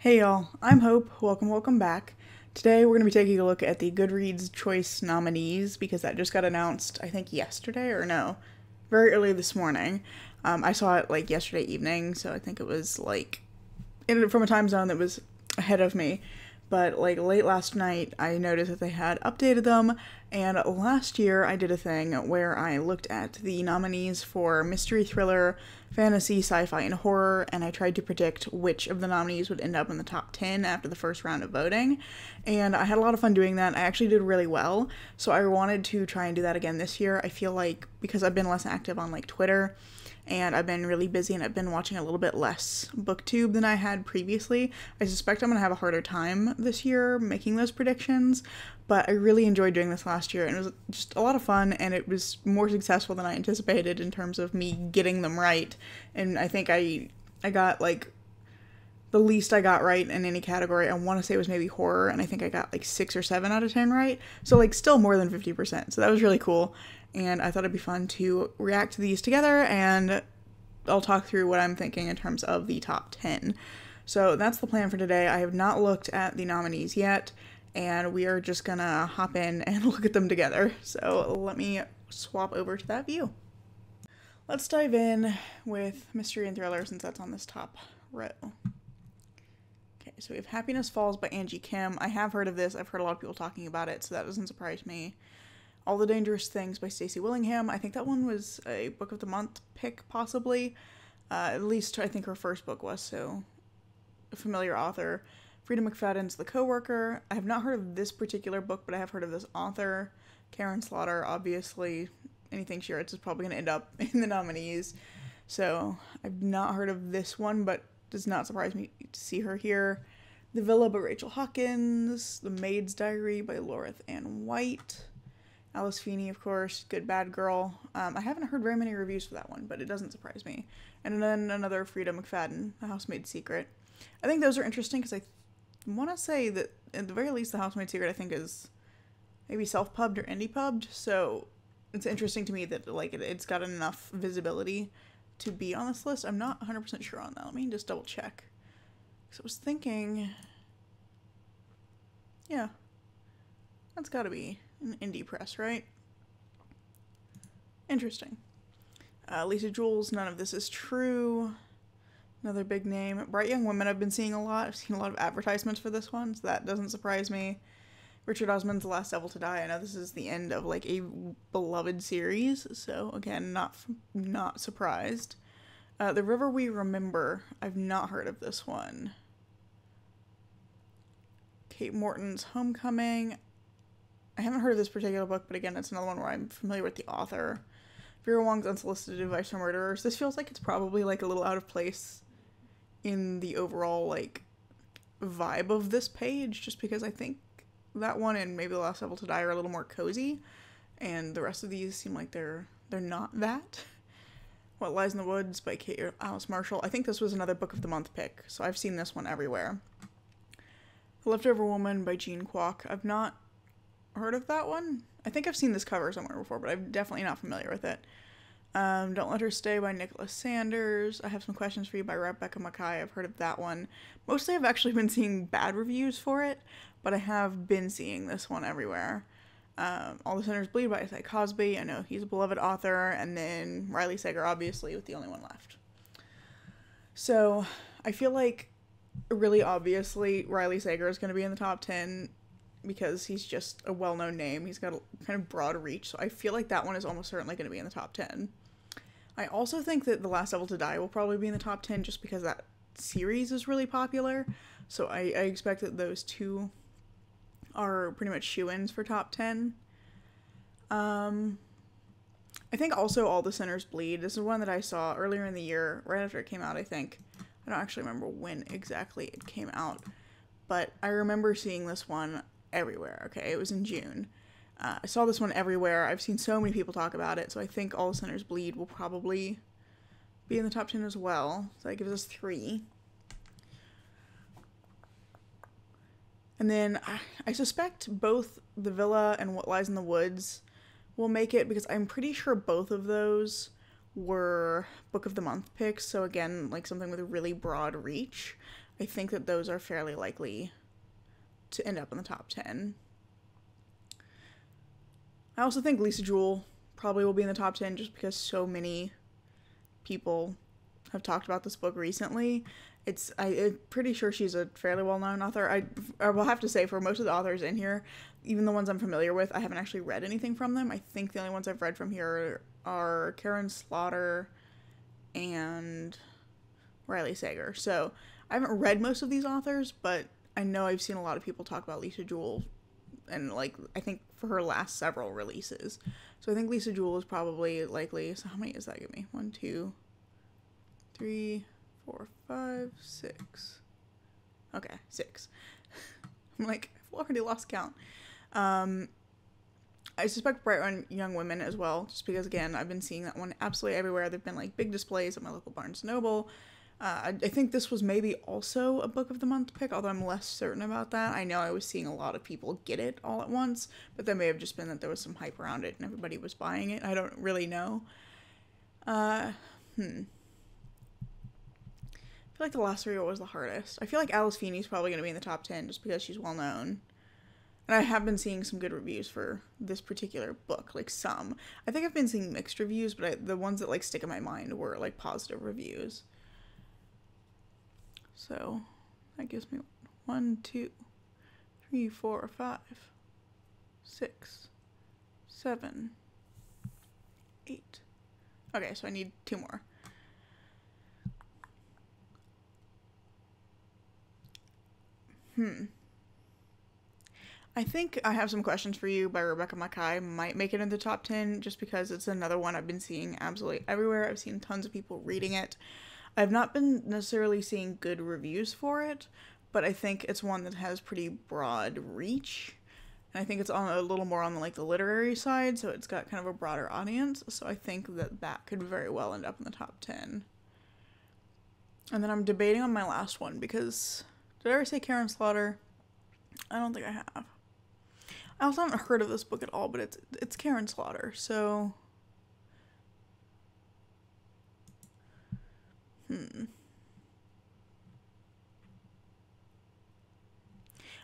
Hey y'all, I'm Hope. Welcome back. Today we're going to be taking a look at the Goodreads Choice nominees because that just got announced, I think yesterday or no, very early this morning. I saw it like yesterday evening, so I think it was like from a time zone that was ahead of me. But like late last night, I noticed that they had updated them. And last year, I did a thing where I looked at the nominees for mystery, thriller, fantasy, sci-fi, and horror, and I tried to predict which of the nominees would end up in the top 10 after the first round of voting. And I had a lot of fun doing that. I actually did really well, so I wanted to try and do that again this year. I feel like because I've been less active on like Twitter, and I've been really busy and I've been watching a little bit less booktube than I had previously. I suspect I'm going to have a harder time this year making those predictions, but I really enjoyed doing this last year and it was just a lot of fun and it was more successful than I anticipated in terms of me getting them right. And I think I got like the least I got right in any category. I want to say it was maybe horror, and I think I got like 6 or 7 out of 10 right. So like still more than 50%. So that was really cool. And I thought it'd be fun to react to these together, and I'll talk through what I'm thinking in terms of the top 10. So that's the plan for today. I have not looked at the nominees yet, and we are just gonna hop in and look at them together. So let me swap over to that view. Let's dive in with mystery and thriller since that's on this top row. Okay, so we have Happiness Falls by Angie Kim. I have heard of this. I've heard a lot of people talking about it, so that doesn't surprise me. All the Dangerous Things by Stacey Willingham. I think that one was a Book of the Month pick, possibly. At least I think her first book was, so a familiar author. Frida McFadden's The Coworker. I have not heard of this particular book, but I have heard of this author. Karen Slaughter, obviously. Anything she writes is probably going to end up in the nominees. So I've not heard of this one, but does not surprise me to see her here. The Villa by Rachel Hawkins. The Maid's Diary by Loreth Ann White. Alice Feeney, of course, Good Bad Girl. I haven't heard very many reviews for that one, but it doesn't surprise me. And then another Frida McFadden, The Housemaid's Secret. I think those are interesting because I want to say that at the very least The Housemaid's Secret I think is maybe self-pubbed or indie-pubbed, so it's interesting to me that like it's got enough visibility to be on this list. I'm not 100% sure on that. Let me just double check. Because I was thinking, yeah, that's got to be an indie press, right? Interesting. Lisa Jules, None of This Is True. Another big name. Bright Young Women I've been seeing a lot. I've seen a lot of advertisements for this one, so that doesn't surprise me. Richard Osman's The Last Devil to Die. I know this is the end of like a beloved series, so again, not surprised. The River We Remember. I've not heard of this one. Kate Morton's Homecoming. I haven't heard of this particular book, but again, it's another one where I'm familiar with the author. Vera Wong's Unsolicited Advice from Murderers. This feels like it's probably like a little out of place in the overall like vibe of this page, just because I think that one and maybe The Last Devil to Die are a little more cozy, and the rest of these seem like they're not that. What Lies in the Woods by Alice Marshall. I think this was another Book of the Month pick, so I've seen this one everywhere. The Leftover Woman by Jean Kwok. I've not heard of that one. I think I've seen this cover somewhere before, but I'm definitely not familiar with it. Don't Let Her Stay by Nicholas Sanders. I Have Some Questions for You by Rebecca Mackay. I've heard of that one. Mostly I've actually been seeing bad reviews for it, but I have been seeing this one everywhere. All the Sinners Bleed by Isaiah Cosby. I know he's a beloved author. And then Riley Sager, obviously, with The Only One Left. So I feel like really obviously Riley Sager is going to be in the top 10 because he's just a well-known name. He's got a kind of broad reach, so I feel like that one is almost certainly going to be in the top 10. I also think that The Last Devil to Die will probably be in the top 10 just because that series is really popular, so I expect that those two are pretty much shoo-ins for top 10. I think also All the Sinners Bleed. This is one that I saw earlier in the year, right after it came out, I think. I don't actually remember when exactly it came out, but I remember seeing this one everywhere. Okay, it was in June. I saw this one everywhere. I've seen so many people talk about it, so I think All the Sinners Bleed will probably be in the top 10 as well. So that gives us 3. And then I suspect both The Villa and What Lies in the Woods will make it because I'm pretty sure both of those were Book of the Month picks. So again, like something with a really broad reach. I think that those are fairly likely to end up in the top 10. I also think Lisa Jewell probably will be in the top 10 just because so many people have talked about this book recently. I'm pretty sure she's a fairly well-known author. I will have to say, for most of the authors in here, even the ones I'm familiar with, I haven't actually read anything from them. I think the only ones I've read from here are Karen Slaughter and Riley Sager. So I haven't read most of these authors, but I know I've seen a lot of people talk about Lisa Jewell, and like I think for her last several releases. So I think Lisa Jewell is probably likely. So how many does that give me? 1, 2, 3, 4, 5, 6. Okay, 6. I'm like, I've already lost count. I suspect Bright Young Women as well, just because, again, I've been seeing that one absolutely everywhere. There've been, like, big displays at my local Barnes & Noble. I think this was maybe also a Book of the Month pick, although I'm less certain about that. I know I was seeing a lot of people get it all at once, but that may have just been that there was some hype around it and everybody was buying it. I don't really know. I feel like the last 3 was the hardest. I feel like Alice Feeney's probably going to be in the top 10 just because she's well known. And I have been seeing some good reviews for this particular book, like some. I think I've been seeing mixed reviews, but the ones that like stick in my mind were like positive reviews. So that gives me 1, 2, 3, 4, 5, 6, 7, 8. Okay, so I need 2 more. I think I Have Some Questions for You by Rebecca Mackay might make it in the top 10 just because it's another one I've been seeing absolutely everywhere. I've seen tons of people reading it. I've not been necessarily seeing good reviews for it, but I think it's one that has pretty broad reach. And I think it's on a little more on like the literary side, so it's got kind of a broader audience. So I think that could very well end up in the top 10. And then I'm debating on my last one because did I ever say Karen Slaughter? I don't think I have. I also haven't heard of this book at all, but it's Karen Slaughter, so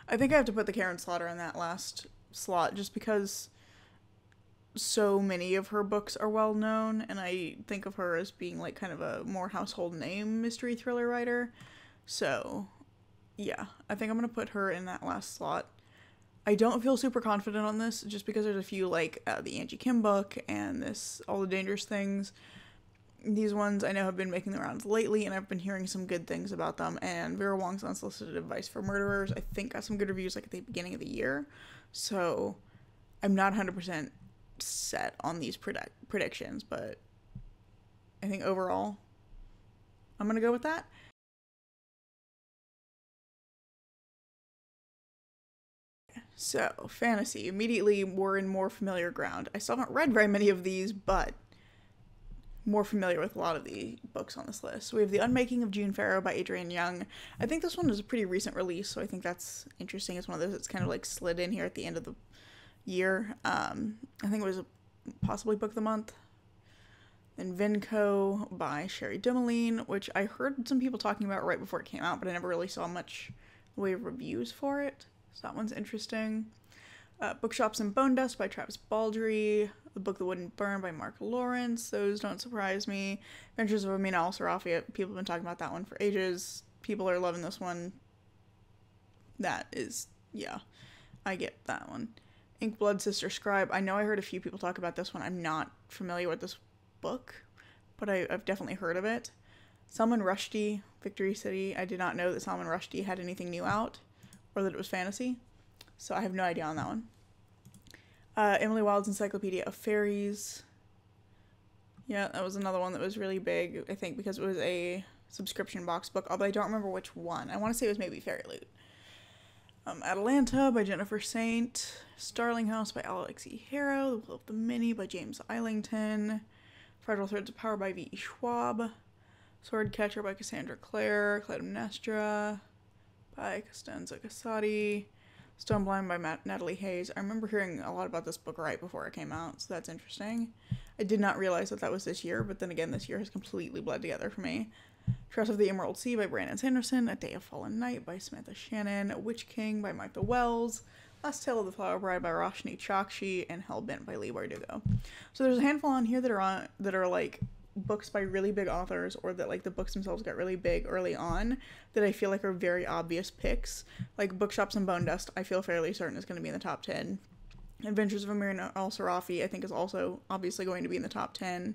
I think I have to put the Karen Slaughter in that last slot just because so many of her books are well known, and I think of her as being like kind of a more household name mystery thriller writer. So yeah, I think I'm gonna put her in that last slot. I don't feel super confident on this just because there's a few like the Angie Kim book and this All the Dangerous Things. These ones I know have been making the rounds lately, and I've been hearing some good things about them. And Vera Wong's Unsolicited Advice for Murderers, I think, got some good reviews like at the beginning of the year. So I'm not 100% set on these predictions, but I think overall I'm gonna go with that. So, fantasy. Immediately, we're in more familiar ground. I still haven't read very many of these, but more familiar with a lot of the books on this list. So we have The Unmaking of June Farrow by Adrienne Young. I think this one is a pretty recent release, so I think that's interesting. It's one of those that's kind of like slid in here at the end of the year. I think it was possibly Book of the Month. Then Vinco by Sherry Dumoulin, which I heard some people talking about right before it came out, but I never really saw much way of reviews for it. So that one's interesting. Bookshops and Bone Dust by Travis Baldry. The Book That Wouldn't Burn by Mark Lawrence. Those don't surprise me. Adventures of Amin al-Sarafi. People have been talking about that one for ages. People are loving this one. That is, yeah, I get that one. Ink Blood Sister Scribe. I know I heard a few people talk about this one. I'm not familiar with this book, but I've definitely heard of it. Salman Rushdie, Victory City. I did not know that Salman Rushdie had anything new out, or that it was fantasy, so I have no idea on that one. Emily Wilde's Encyclopedia of Fairies. Yeah, that was another one that was really big, I think, because it was a subscription box book, although I don't remember which one. I want to say it was maybe Fairy Loot. Atalanta by Jennifer Saint. Starling House by Alexi Harrow. The Will of the Many by James Eilington. Fragile Threads of Power by V.E. Schwab. Swordcatcher by Cassandra Clare. Clytemnestra by Costanza Casati. Stoneblind by Natalie Hayes. I remember hearing a lot about this book right before it came out, so that's interesting. I did not realize that was this year, but then again, this year has completely bled together for me. Trust of the Emerald Sea by Brandon Sanderson, A Day of Fallen Night by Samantha Shannon, Witch King by Martha Wells, Last Tale of the Flower Bride by Roshni Chokshi, and Hellbent by Leigh Bardugo. So there's a handful on here that are like books by really big authors, or that like the books themselves got really big early on, that I feel like are very obvious picks. Like Bookshops and Bone Dust, I feel fairly certain is going to be in the top 10. Adventures of Amir al-Sarafi, I think, is also obviously going to be in the top 10.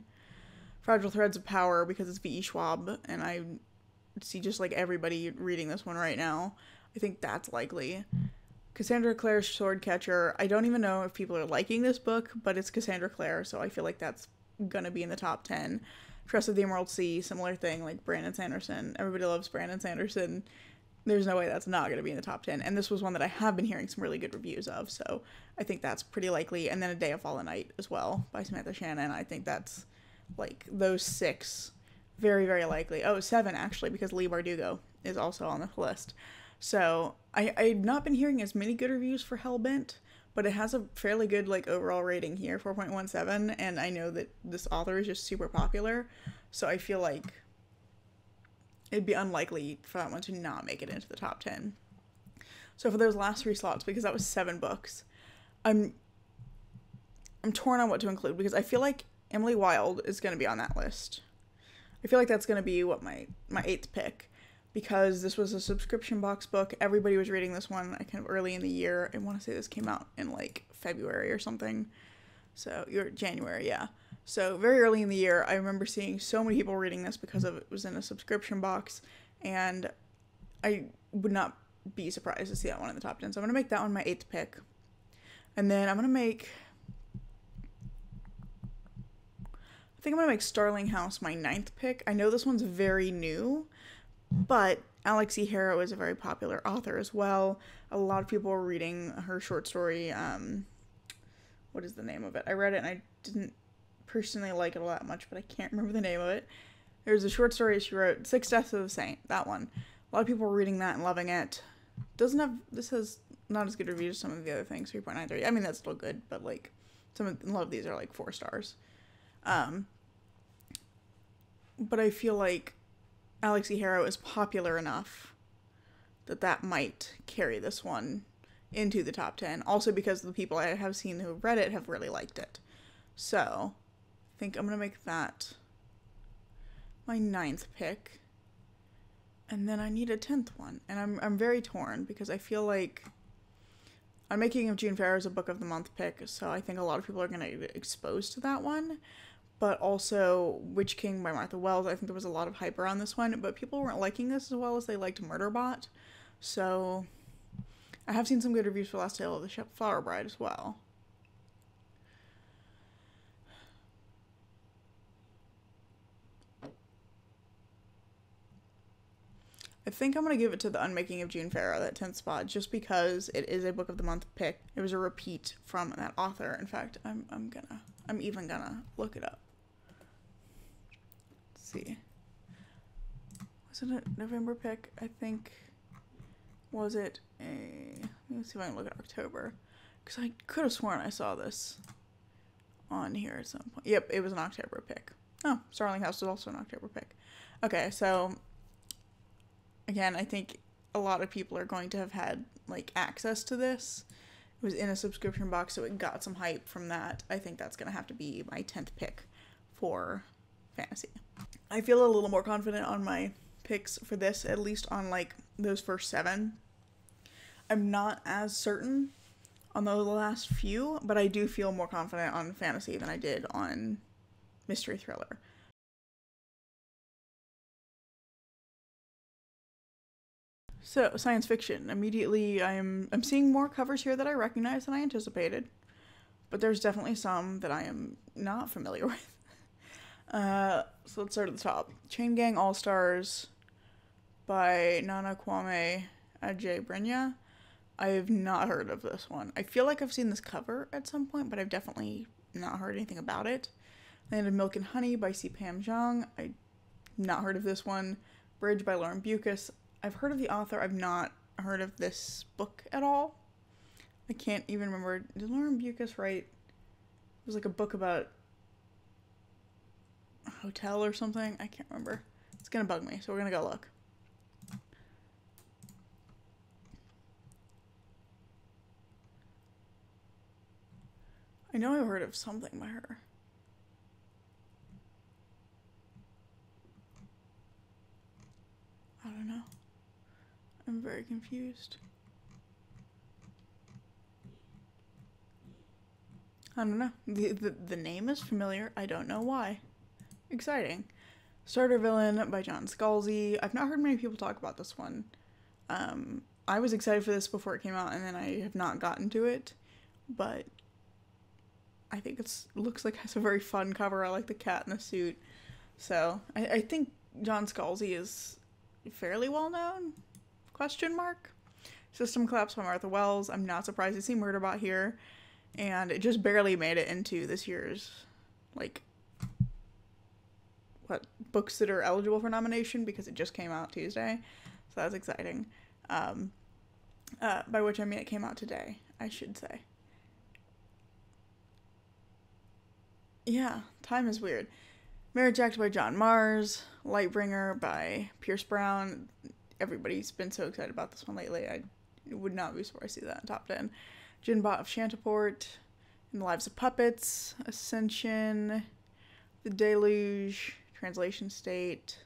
Fragile Threads of Power, because it's V.E. Schwab, and I see just like everybody reading this one right now. I think that's likely. Cassandra Clare's Swordcatcher, I don't even know if people are liking this book, but it's Cassandra Clare, so I feel like that's gonna be in the top 10. Trust of the Emerald Sea, similar thing, like Brandon Sanderson. Everybody loves Brandon Sanderson. There's no way that's not going to be in the top 10. And this was one that I have been hearing some really good reviews of, so I think that's pretty likely. And then A Day of Fallen Night as well by Samantha Shannon. I think that's, like, those 6, very, very likely. Oh, 7, actually, because Leigh Bardugo is also on the list. So I've not been hearing as many good reviews for Hellbent, but it has a fairly good, like, overall rating here, 4.17, and I know that this author is just super popular, so I feel like it'd be unlikely for that one to not make it into the top 10. So for those last 3 slots, because that was 7 books, I'm torn on what to include, because I feel like Emily Wilde is going to be on that list. I feel like that's going to be what my 8th pick, because this was a subscription box book. Everybody was reading this one kind of early in the year. I want to say this came out in like February or something. So January, yeah. So very early in the year, I remember seeing so many people reading this because it was in a subscription box, and I would not be surprised to see that one in the top 10. So I'm going to make that one my 8th pick. And then I think I'm going to make Starling House my 9th pick. I know this one's very new, but Alex E. Harrow is a very popular author as well. A lot of people are reading her short story, what is the name of it? I read it and I didn't personally like it all that much, but I can't remember the name of it. There's a short story she wrote, Six Deaths of the Saint, that one. A lot of people are reading that and loving it. This has not as good reviews as some of the other things, 3.93. I mean, that's still good, but like, a lot of these are like 4 stars. But I feel like Alex E. Harrow is popular enough that might carry this one into the top 10. Also because the people I have seen who have read it have really liked it. So, I think I'm going to make that my 9th pick. And then I need a 10th one. And I'm very torn because I feel like Unmaking of June Fair is a book of the month pick, so I think a lot of people are going to get exposed to that one. But also Witch King by Martha Wells, I think there was a lot of hype around this one, but people weren't liking this as well as they liked Murderbot. So I have seen some good reviews for Last Tale of the Flower Bride as well. I think I'm going to give it to The Unmaking of June Farrow, that 10th spot, just because it is a book of the month pick. It was a repeat from that author. In fact, I'm even gonna look it up. Let's see. Was it a November pick? I think. Was it a... Let me see if I can look at October. Because I could have sworn I saw this on here at some point. Yep, it was an October pick. Oh, Starling House was also an October pick. Okay, so... Again, I think a lot of people are going to have had, like, access to this. It was in a subscription box, so it got some hype from that. I think that's going to have to be my 10th pick for fantasy. I feel a little more confident on my picks for this, at least on, like, those first 7. I'm not as certain on the last few, but I do feel more confident on fantasy than I did on mystery thriller. So, science fiction. Immediately, I'm seeing more covers here that I recognize than I anticipated. But there's definitely some that I am not familiar with. So let's start at the top. Chain Gang All-Stars by Nana Kwame Adjei-Brenyah. I have not heard of this one. I feel like I've seen this cover at some point, but I've definitely not heard anything about it. Land of Milk and Honey by C. Pam Zhang. I've not heard of this one. Bridge by Lauren Bucas. I've heard of the author. I've not heard of this book at all. I can't even remember. Did Lauren Bucas write... It was like a book about a hotel or something. I can't remember. It's gonna bug me, so we're gonna go look. I know I've heard of something by her. I don't know. I'm very confused. I don't know. The name is familiar. I don't know why. Exciting. Starter Villain by John Scalzi. I've not heard many people talk about this one. I was excited for this before it came out, and then I have not gotten to it. But I think it looks like it has a very fun cover. I like the cat in the suit. So I think John Scalzi is fairly well known? Question mark. System Collapse by Martha Wells. I'm not surprised to see Murderbot here. And it just barely made it into this year's, like, books that are eligible for nomination because it just came out Tuesday. So that's exciting. By which I mean it came out today, I should say. Yeah, time is weird. Marriage Act by John Mars. Lightbringer by Pierce Brown. Everybody's been so excited about this one lately. I would not be surprised to see that in top 10. Jinbot of Shantaport. In the Lives of Puppets. Ascension. The Deluge. Translation State.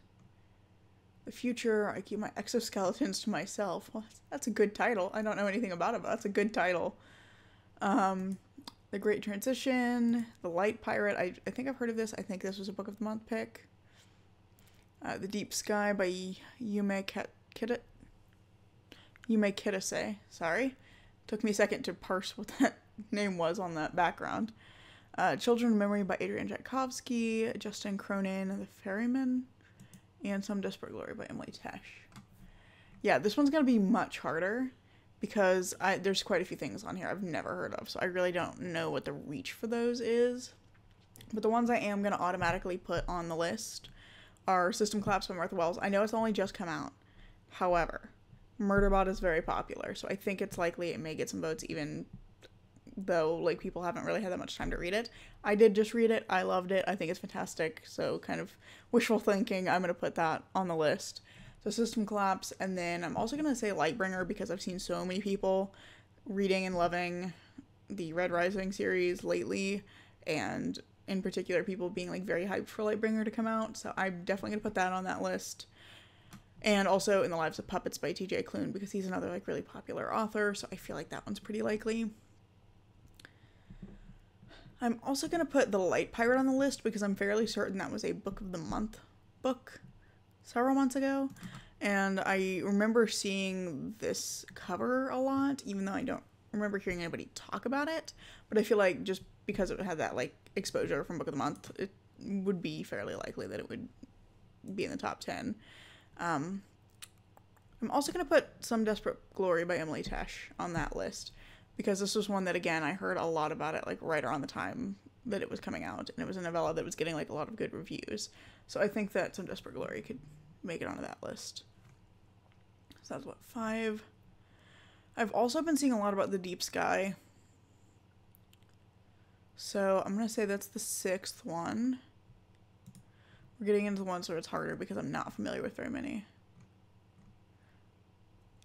The Future. I Keep My Exoskeletons to Myself. Well, that's a good title. I don't know anything about it, but that's a good title. The Great Transition. The Light Pirate. I think I've heard of this. I think this was a Book of the Month pick. The Deep Sky by Yume Kitase. Sorry. Took me a second to parse what that name was on that background. Children of Memory by Adrian Tchaikovsky. Justin Cronin, The Ferryman. And Some Desperate Glory by Emily Tesh. Yeah, this one's going to be much harder because there's quite a few things on here I've never heard of, so I really don't know what the reach for those is. But the ones I am going to automatically put on the list are System Collapse by Martha Wells. I know it's only just come out. However, Murderbot is very popular, so I think it's likely it may get some votes even though, like, people haven't really had that much time to read it. I did just read it. I loved it. I think it's fantastic. So kind of wishful thinking. I'm going to put that on the list. So System Collapse. And then I'm also going to say Lightbringer because I've seen so many people reading and loving the Red Rising series lately. And in particular, people being, like, very hyped for Lightbringer to come out. So I'm definitely going to put that on that list. And also In the Lives of Puppets by T.J. Klune because he's another, like, really popular author. So I feel like that one's pretty likely. I'm also going to put The Light Pirate on the list because I'm fairly certain that was a Book of the Month book several months ago. And I remember seeing this cover a lot, even though I don't remember hearing anybody talk about it. But I feel like just because it had that, like, exposure from Book of the Month, it would be fairly likely that it would be in the top 10. I'm also going to put Some Desperate Glory by Emily Tesh on that list. Because this was one that, again, I heard a lot about it, like, right around the time that it was coming out. And it was a novella that was getting, like, a lot of good reviews. So I think that Some Desperate Glory could make it onto that list. So that's, 5? I've also been seeing a lot about The Deep Sky. So I'm going to say that's the 6th one. We're getting into the ones where it's harder because I'm not familiar with very many.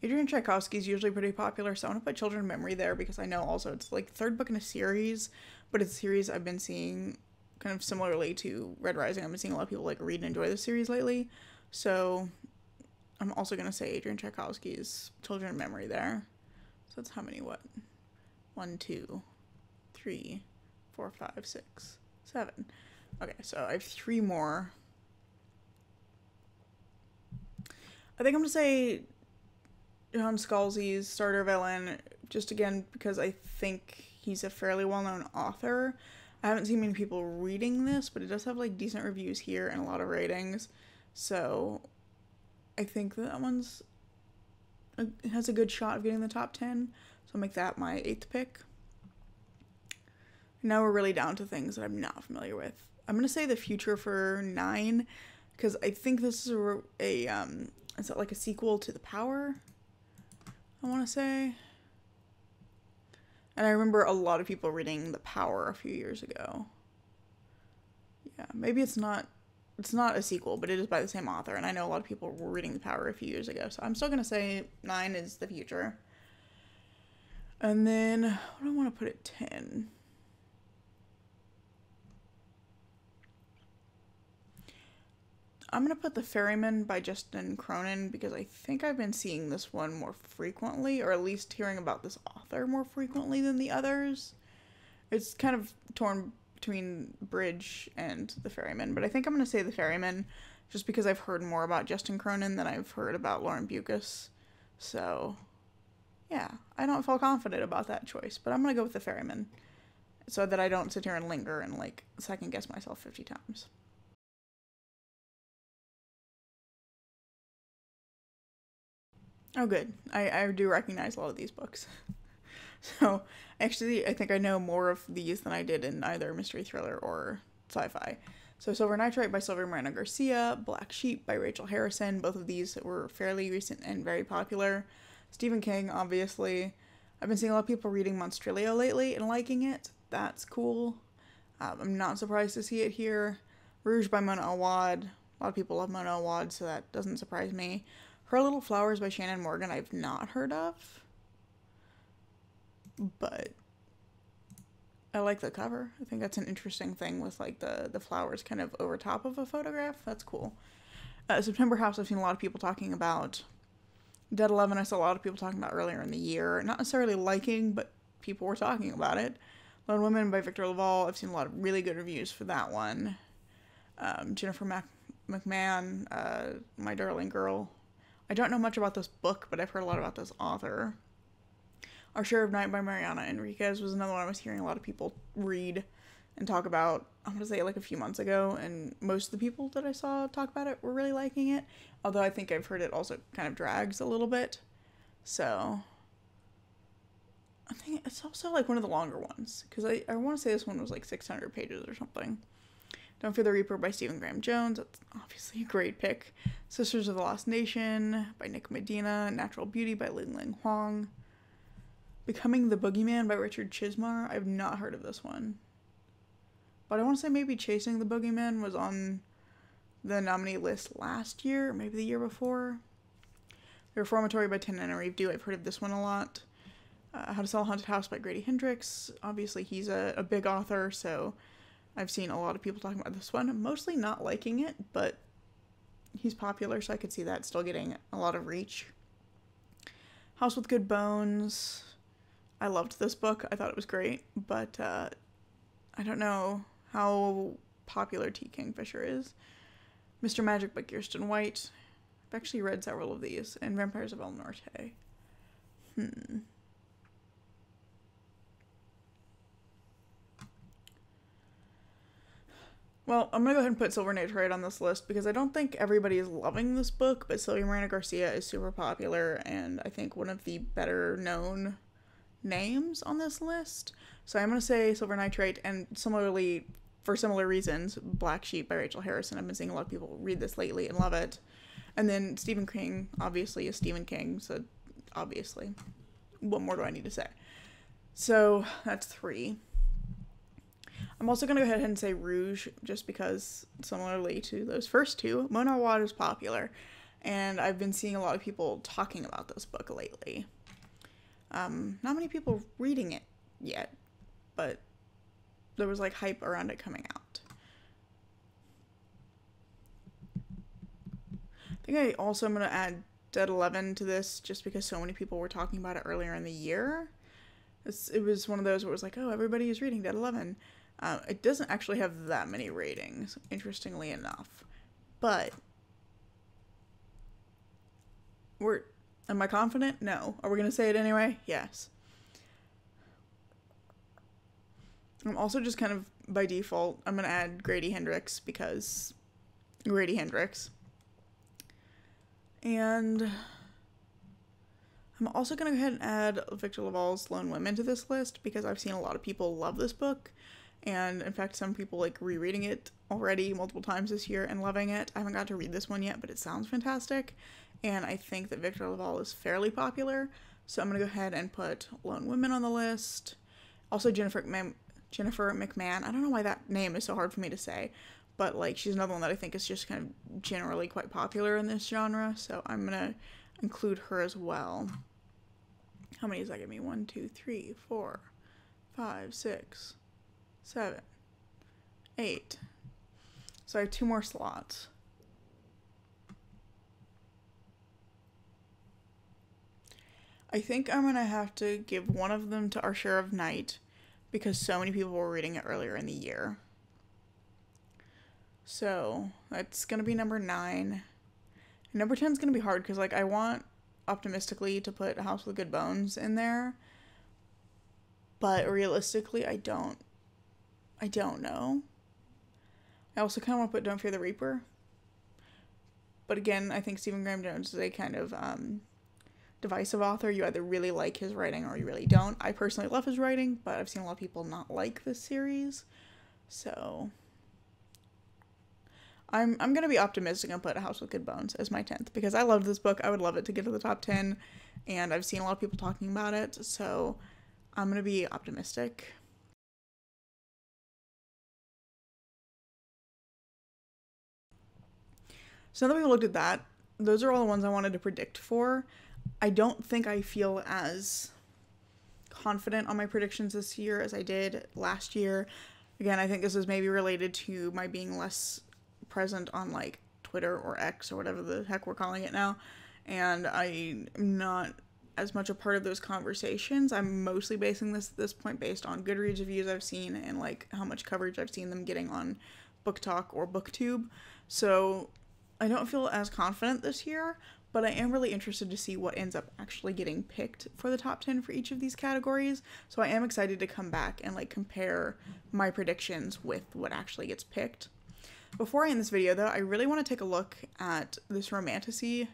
Adrian Tchaikovsky is usually pretty popular, so I'm going to put Children of Memory there because I know also it's like the 3rd book in a series, but it's a series I've been seeing kind of similarly to Red Rising. I've been seeing a lot of people like read and enjoy this series lately, so I'm also going to say Adrian Tchaikovsky's Children of Memory there. So that's how many, 1, 2, 3, 4, 5, 6, 7. Okay, so I have 3 more. I think I'm going to say John Scalzi's Starter Villain, just again because I think he's a fairly well-known author. I haven't seen many people reading this, but it does have, like, decent reviews here and a lot of ratings. So I think that one's has a good shot of getting the top 10. So I'll make that my 8th pick. Now we're really down to things that I'm not familiar with. I'm going to say The Future for 9 because I think this is is it like a sequel to The Power? I want to say. And I remember a lot of people reading The Power a few years ago. Yeah, maybe it's not it's not a sequel, but it is by the same author, and I know a lot of people were reading The Power a few years ago, so I'm still gonna say 9 is the future. And then, what do I want to put at 10? I'm going to put The Ferryman by Justin Cronin because I think I've been seeing this one more frequently, or at least hearing about this author more frequently than the others. It's kind of torn between Bridge and The Ferryman, but I think I'm going to say The Ferryman just because I've heard more about Justin Cronin than I've heard about Lauren Bucas. So, yeah, I don't feel confident about that choice, but I'm going to go with The Ferryman so that I don't sit here and linger and, like, second guess myself 50 times. Oh, good. I do recognize a lot of these books. So, actually, I think I know more of these than I did in either mystery thriller or sci-fi. So, Silver Nitrate by Sylvia Miranda Garcia, Black Sheep by Rachel Harrison. Both of these were fairly recent and very popular. Stephen King, obviously. I've been seeing a lot of people reading Monstrilio lately and liking it. That's cool. I'm not surprised to see it here. Rouge by Mona Awad. A lot of people love Mona Awad, so that doesn't surprise me. Her Little Flowers by Shannon Morgan I've not heard of, but I like the cover. I think that's an interesting thing with like the flowers kind of over top of a photograph. That's cool. September House I've seen a lot of people talking about. Dead 11 I saw a lot of people talking about earlier in the year. Not necessarily liking, but people were talking about it. Lone Women by Victor LaValle. I've seen a lot of really good reviews for that one. Jennifer McMahon, My Darling Girl. I don't know much about this book, but I've heard a lot about this author. Our Share of Night by Mariana Enriquez was another one I was hearing a lot of people read and talk about, I want to say like a few months ago, and most of the people that I saw talk about it were really liking it, although I think I've heard it also kind of drags a little bit, so I think it's also like one of the longer ones, because I want to say this one was like 600 pages or something. Don't Fear the Reaper by Stephen Graham Jones. That's obviously a great pick. Sisters of the Lost Nation by Nick Medina. Natural Beauty by Ling Ling Huang. Becoming the Boogeyman by Richard Chismar. I've not heard of this one. But I want to say maybe Chasing the Boogeyman was on the nominee list last year, maybe the year before. The Reformatory by Tannen Reeve Do. I've heard of this one a lot. How to Sell a Haunted House by Grady Hendrix. Obviously he's a big author, so I've seen a lot of people talking about this one, mostly not liking it, but he's popular, so I could see that still getting a lot of reach. House with Good Bones. I loved this book. I thought it was great, but I don't know how popular T. Kingfisher is. Mr. Magic by Kirsten White. I've actually read several of these, and Vampires of El Norte. Well, I'm going to go ahead and put Silver Nitrate on this list because I don't think everybody is loving this book, but Sylvia Miranda Garcia is super popular and I think one of the better known names on this list. So I'm going to say Silver Nitrate, and similarly, for similar reasons, Black Sheep by Rachel Harrison. I've been seeing a lot of people read this lately and love it. And then Stephen King, obviously, is Stephen King, so obviously. What more do I need to say? So that's 3. I'm also going to go ahead and say Rouge, just because, similarly to those first 2, Mona Awad is popular, and I've been seeing a lot of people talking about this book lately. Not many people reading it yet, but there was like hype around it coming out. I think I also am going to add Dead 11 to this, just because so many people were talking about it earlier in the year. It was one of those where it was like, oh, everybody is reading Dead 11. It doesn't actually have that many ratings, interestingly enough. But am I confident? No. Are we going to say it anyway? Yes. I'm also just kind of, by default, I'm going to add Grady Hendrix because Grady Hendrix. And I'm also going to go ahead and add Victor LaValle's Lone Women to this list because I've seen a lot of people love this book. And in fact, some people like rereading it already multiple times this year and loving it. I haven't got to read this one yet, but it sounds fantastic. And I think that Victor LaValle is fairly popular. So I'm going to go ahead and put Lone Women on the list. Also Jennifer McMahon. I don't know why that name is so hard for me to say. but like she's another one that I think is just kind of generally quite popular in this genre, so I'm gonna include her as well. How many does that give me? 1, 2, 3, 4, 5, 6, 7, 8. So I have 2 more slots. I think I'm gonna have to give one of them to Our Share of Night because so many people were reading it earlier in the year. So that's gonna be number 9. And number 10 is gonna be hard because like I want optimistically to put A House with Good Bones in there, but realistically I don't know. I also kind of want to put Don't Fear the Reaper, but again I think Stephen Graham Jones is a kind of divisive author. You either really like his writing or you really don't. I personally love his writing, but I've seen a lot of people not like this series, so I'm gonna be optimistic and put A House with Good Bones as my 10th because I loved this book. I would love it to get to the top 10, and I've seen a lot of people talking about it, so I'm gonna be optimistic. So now that we looked at that, those are all the ones I wanted to predict for. I don't think I feel as confident on my predictions this year as I did last year. Again, I think this is maybe related to my being less present on like Twitter or X or whatever the heck we're calling it now, and I'm not as much a part of those conversations. I'm mostly basing this at this point based on Goodreads reviews I've seen and like how much coverage I've seen them getting on Book Talk or BookTube. So I don't feel as confident this year, but I am really interested to see what ends up actually getting picked for the top 10 for each of these categories. So I am excited to come back and like compare my predictions with what actually gets picked. Before I end this video though, I really want to take a look at this romantasy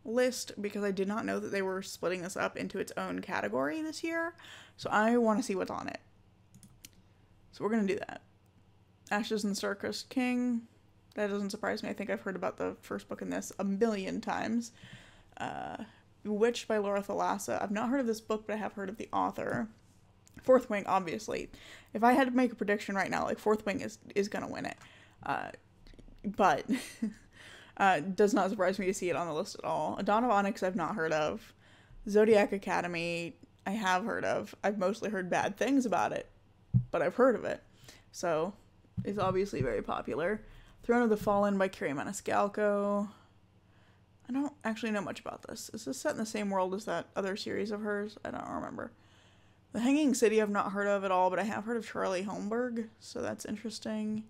list because I did not know that they were splitting this up into its own category this year. So I want to see what's on it. So we're going to do that. Ashes and the Star-Crossed King. That doesn't surprise me. I think I've heard about the first book in this a million times. Bewitched by Laura Thalassa. I've not heard of this book, but I have heard of the author. Fourth Wing, obviously. If I had to make a prediction right now, like Fourth Wing is going to win it. But does not surprise me to see it on the list at all. A Dawn of Onyx I've not heard of. Zodiac Academy I have heard of. I've mostly heard bad things about it, but I've heard of it. So it's obviously very popular. Throne of the Fallen by Carrie Maniscalco. I don't actually know much about this. Is this set in the same world as that other series of hers? I don't remember. The Hanging City I've not heard of at all, but I have heard of Charlie Holmberg, so that's interesting.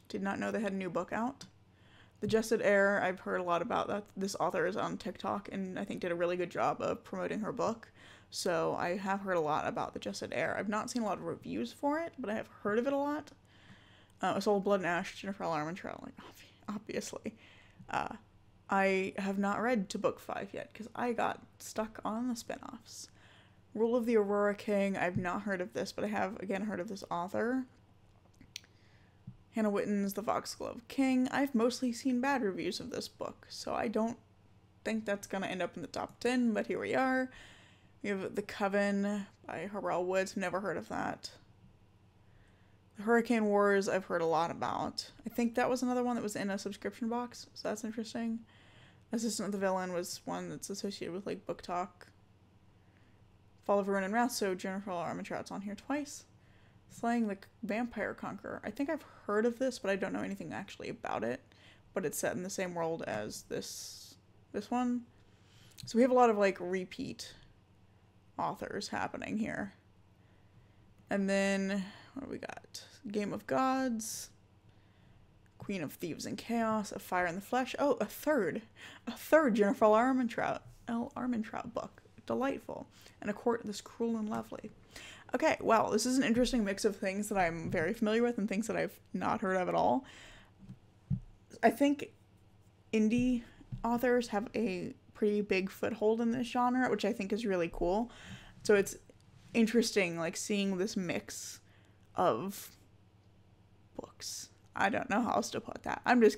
Did not know they had a new book out. The Jested Heir, I've heard a lot about that. This author is on TikTok and I think did a really good job of promoting her book. So I have heard a lot about The Jested Heir. I've not seen a lot of reviews for it, but I have heard of it a lot. A Soul of Blood and Ash, Jennifer L. Armentrout, like, obviously. I have not read to book 5 yet because I got stuck on the spinoffs. Rule of the Aurora King, I've not heard of this, but I have, again, heard of this author. Hannah Witton's The Foxglove King. I've mostly seen bad reviews of this book, so I don't think that's going to end up in the top 10, but here we are. We have The Coven by Harrell Woods. Never heard of that. The Hurricane Wars I've heard a lot about. I think that was another one that was in a subscription box, so that's interesting. Assistant of the Villain was one that's associated with like Book Talk. Fall of Ruin and Wrath, so Jennifer L. Armentrout's on here twice. Slaying the Vampire Conqueror. I think I've heard of this, but I don't know anything actually about it. But it's set in the same world as this one. So we have a lot of like repeat authors happening here. And then, what do we got? Game of Gods, Queen of Thieves and Chaos, A Fire in the Flesh. Oh, a third Jennifer L. Armentrout book. Delightful. And A Court This Cruel and Lovely. Okay, well, this is an interesting mix of things that I'm very familiar with and things that I've not heard of at all. I think indie authors have a pretty big foothold in this genre, which I think is really cool. So it's interesting, like, seeing this mix of books. I don't know how else to put that. I'm just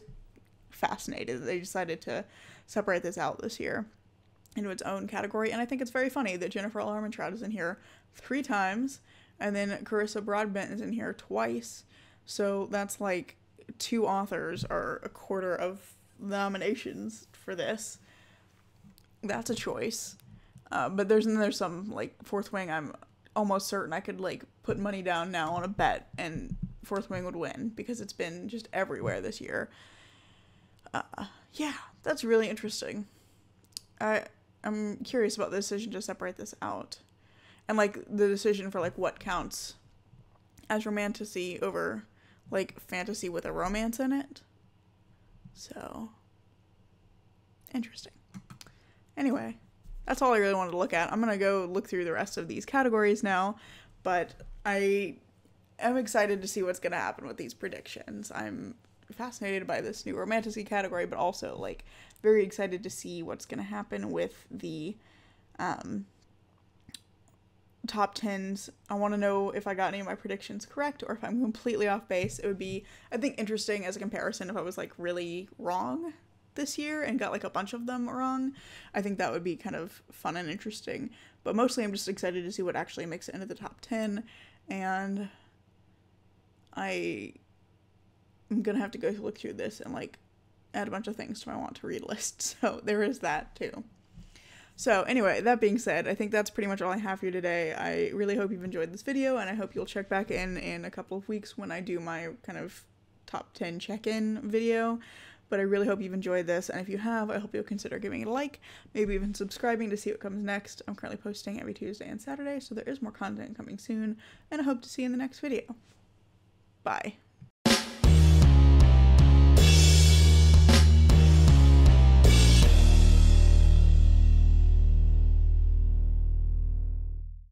fascinated that they decided to separate this out this year into its own category, and I think it's very funny that Jennifer L. Armentrout is in here 3 times, and then Carissa Broadbent is in here twice, so that's like like 2 authors are a quarter of the nominations for this. That's a choice. But there's some, like, Fourth Wing, I'm almost certain I could, like, put money down now on a bet and Fourth Wing would win because it's been just everywhere this year. Yeah, that's really interesting. I'm curious about the decision to separate this out. And, like, the decision for, like, what counts as romantasy over, like, fantasy with a romance in it. So, interesting. Anyway, that's all I really wanted to look at. I'm going to go look through the rest of these categories now, but I am excited to see what's going to happen with these predictions. I'm fascinated by this new romantasy category, but also, like, very excited to see what's going to happen with the top 10s. I want to know if I got any of my predictions correct or if I'm completely off base. It would be, I think, interesting as a comparison if I was, like, really wrong this year and got, like, a bunch of them wrong. I think that would be kind of fun and interesting. But mostly I'm just excited to see what actually makes it into the top 10. And I'm going to have to go look through this and, like, add a bunch of things to my want to read list. So there is that too. So anyway, that being said, I think that's pretty much all I have for you today. I really hope you've enjoyed this video, and I hope you'll check back in a couple of weeks when I do my kind of top 10 check-in video. But I really hope you've enjoyed this, and if you have, I hope you'll consider giving it a like, maybe even subscribing to see what comes next. I'm currently posting every Tuesday and Saturday, so there is more content coming soon, and I hope to see you in the next video. Bye.